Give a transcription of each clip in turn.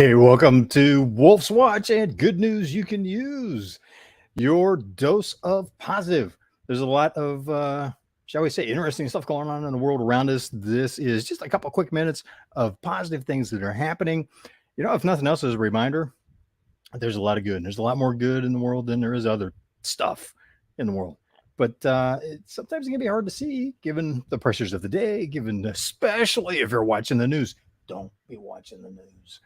Hey, welcome to Wolf's Watch and good news you can use. Your dose of positive. There's a lot of, shall we say, interesting stuff going on in the world around us. This is just a couple quick minutes of positive things that are happening. If nothing else, as a reminder, there's a lot of good. And there's a lot more good in the world than there is other stuff in the world. But sometimes it can be hard to see given the pressures of the day, given especially if you're watching the news. Don't be watching the news.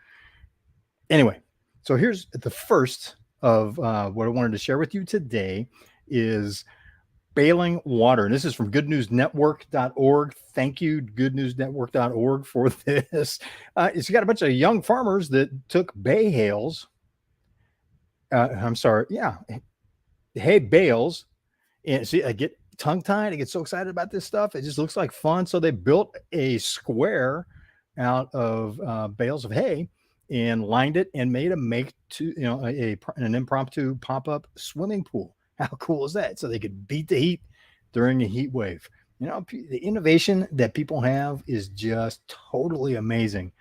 Anyway, so here's the first of what I wanted to share with you today is bailing water. And this is from goodnewsnetwork.org. Thank you, goodnewsnetwork.org, for this. It's got a bunch of young farmers that took hay bales, and see, I get tongue-tied. I get so excited about this stuff. It just looks like fun. So they built a square out of bales of hay and lined it and made an impromptu pop-up swimming pool. How cool is that? So they could beat the heat during a heat wave. The innovation that people have is just totally amazing.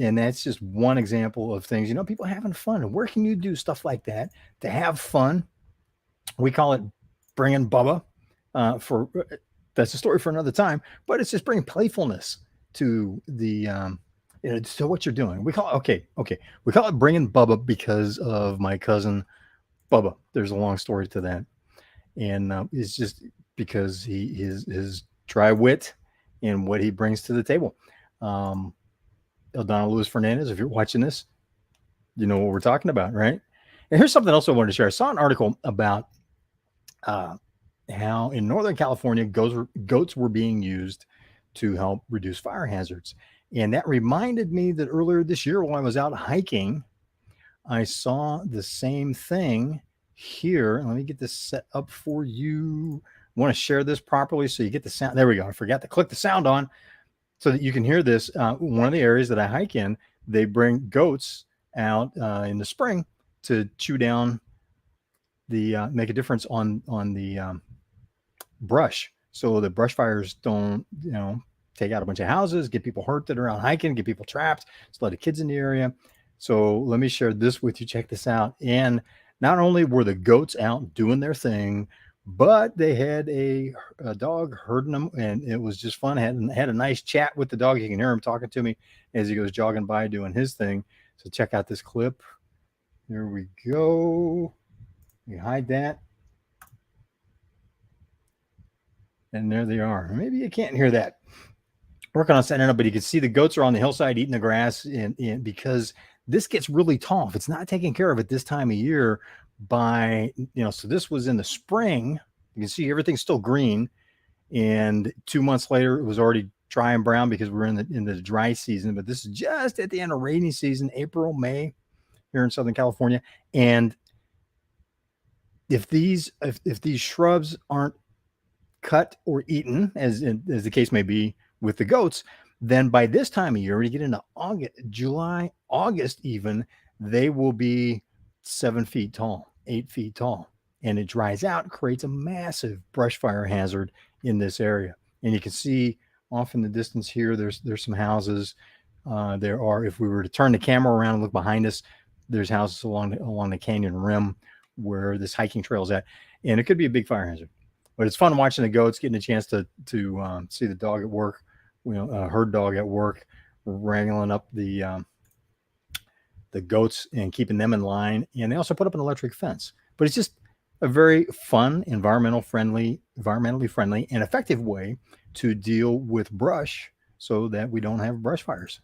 And that's just one example of things, people having fun. And where can you do stuff like that to have fun? We call it bringing Bubba. That's a story for another time, but it's just bringing playfulness to the so what you're doing. We call it we call it bringing Bubba because of my cousin Bubba. There's a long story to that, and it's just because his dry wit and what he brings to the table. Eldona Luis Fernandez, if you're watching this, you know what we're talking about, right? And here's something else I wanted to share. I saw an article about how in Northern California goats were being used to help reduce fire hazards. And that reminded me that earlier this year while I was out hiking, I saw the same thing here. Let me get this set up for you. I want to share this properly so you get the sound. There we go. I forgot to click the sound on so that you can hear this. One of the areas that I hike in, they bring goats out in the spring to chew down make a difference on the brush, so the brush fires don't take out a bunch of houses, get people hurt that are out hiking, get people trapped. There's a lot of kids in the area. So let me share this with you. Check this out. And not only were the goats out doing their thing, but they had a dog herding them, and it was just fun. Had a nice chat with the dog. You can hear him talking to me as he goes jogging by doing his thing. So check out this clip. There we go. We hide that. And there they are. Maybe you can't hear that. Working on setting it up, but you can see the goats are on the hillside eating the grass, and because this gets really tall if it's not taken care of at this time of year. So this was in the spring. You can see everything's still green, and 2 months later it was already dry and brown because we're in the dry season. But this is just at the end of rainy season, April, May, here in Southern California. And if these shrubs aren't cut or eaten, as the case may be with the goats, then by this time of year, when you get into July, August even, they will be 7 feet tall, 8 feet tall, and it dries out, creates a massive brush fire hazard in this area. And you can see off in the distance here, there's some houses. There are, if we were to turn the camera around and look behind us, there's houses along the canyon rim where this hiking trail is at, and it could be a big fire hazard. But it's fun watching the goats, getting a chance to see the dog at work, herd dog at work, wrangling up the goats and keeping them in line. And they also put up an electric fence. But it's just a very fun, environmentally friendly, and effective way to deal with brush, so that we don't have brush fires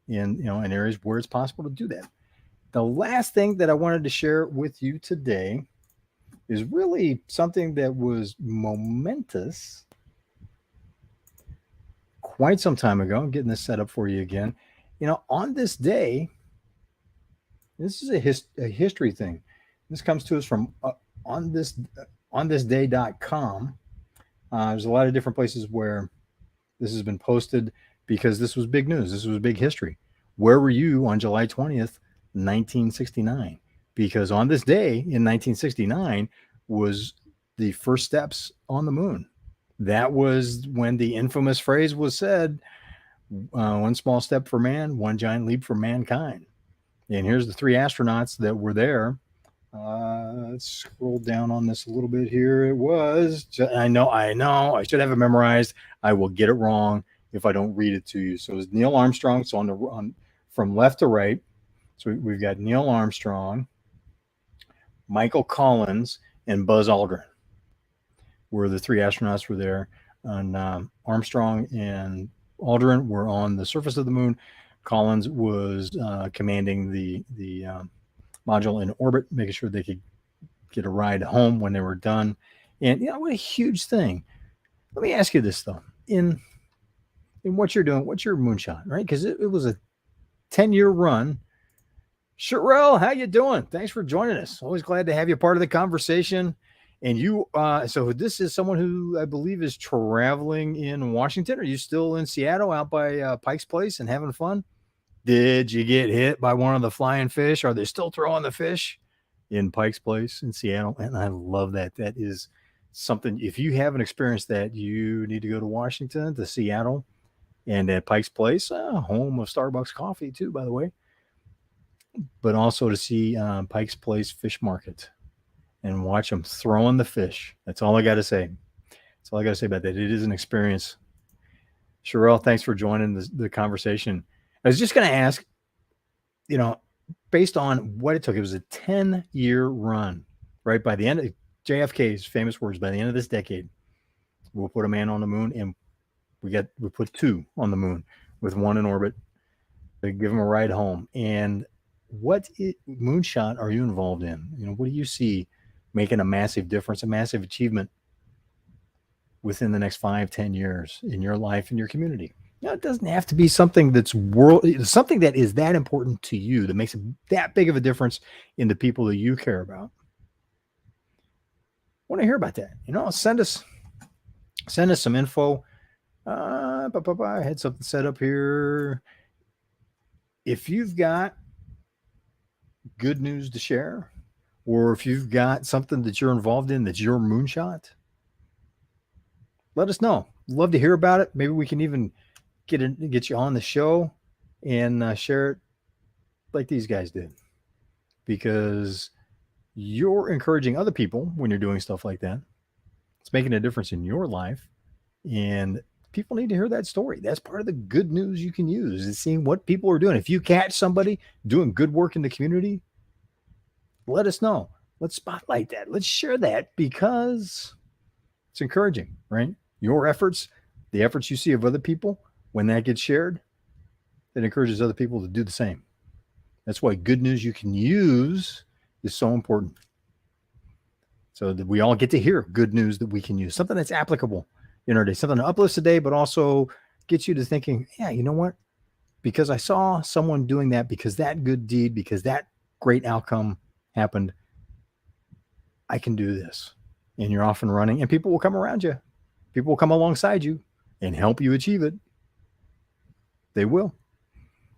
in areas where it's possible to do that. The last thing that I wanted to share with you today is really something that was momentous quite some time ago. I'm getting this set up for you again. On this day, this is a history thing. This comes to us from onthisday.com. There's a lot of different places where this has been posted because this was big news. This was big history. Where were you on July 20th, 1969? Because on this day in 1969 was the first steps on the moon. That was when the infamous phrase was said, One small step for man, one giant leap for mankind. And here's the 3 astronauts that were there. Let's scroll down on this a little bit here. It was, I know, I should have it memorized. I will get it wrong if I don't read it to you. So it's Neil Armstrong. So from left to right. So we've got Neil Armstrong, Michael Collins, and Buzz Aldrin were the 3 astronauts were there. And Armstrong and Aldrin were on the surface of the moon. Collins was commanding the module in orbit, making sure they could get a ride home when they were done. And what a huge thing. Let me ask you this though: in what you're doing, what's your moonshot, right? Because it was a 10-year run. Sherelle, how you doing? Thanks for joining us. Always glad to have you part of the conversation. And you, so this is someone who I believe is traveling in Washington. Are you still in Seattle out by Pike's Place and having fun? Did you get hit by one of the flying fish? Are they still throwing the fish in Pike's Place in Seattle? And I love that. That is something, if you haven't experienced that, you need to go to Washington, to Seattle, and at Pike's Place, home of Starbucks coffee too, by the way, but also to see Pike's Place Fish Market and watch them throwing the fish. That's all I got to say. That's all I got to say about that. It is an experience. Sherelle, thanks for joining the conversation. I was just going to ask, based on what it took, it was a 10-year run, right? By the end of JFK's famous words, by the end of this decade, we'll put a man on the moon, and we put 2 on the moon with 1 in orbit. They give him a ride home. And what moonshot are you involved in? What do you see making a massive difference, a massive achievement within the next 5-10 years in your life and your community? It doesn't have to be something that's something that is that important to you, that makes that big of a difference in the people that you care about. I want to hear about that. Send us some info. I had something set up here. If you've got good news to share, or if you've got something that you're involved in that's your moonshot, let us know. Love to hear about it. Maybe we can even get you on the show and share it like these guys did, because you're encouraging other people when you're doing stuff like that. It's making a difference in your life, and people need to hear that story. That's part of the good news you can use, is seeing what people are doing. If you catch somebody doing good work in the community, let us know. Let's spotlight that. Let's share that, because it's encouraging, right? Your efforts, the efforts you see of other people, when that gets shared, it encourages other people to do the same. That's why good news you can use is so important. So that we all get to hear good news that we can use, something that's applicable in our day, something that uplifts the day, but also gets you to thinking, yeah, you know what? Because I saw someone doing that, because that good deed, because that great outcome happened, I can do this. And you're off and running, and people will come around you. People will come alongside you and help you achieve it. They will.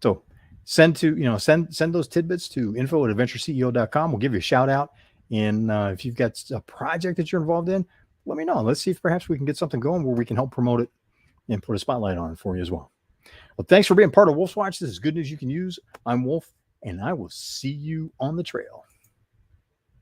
So send those tidbits to info@adventureceo.com. We'll give you a shout out. And if you've got a project that you're involved in, let me know. Let's see if perhaps we can get something going where we can help promote it and put a spotlight on it for you as well. Well, thanks for being part of Wolf's Watch. This is good news you can use. I'm Wolf, and I will see you on the trail.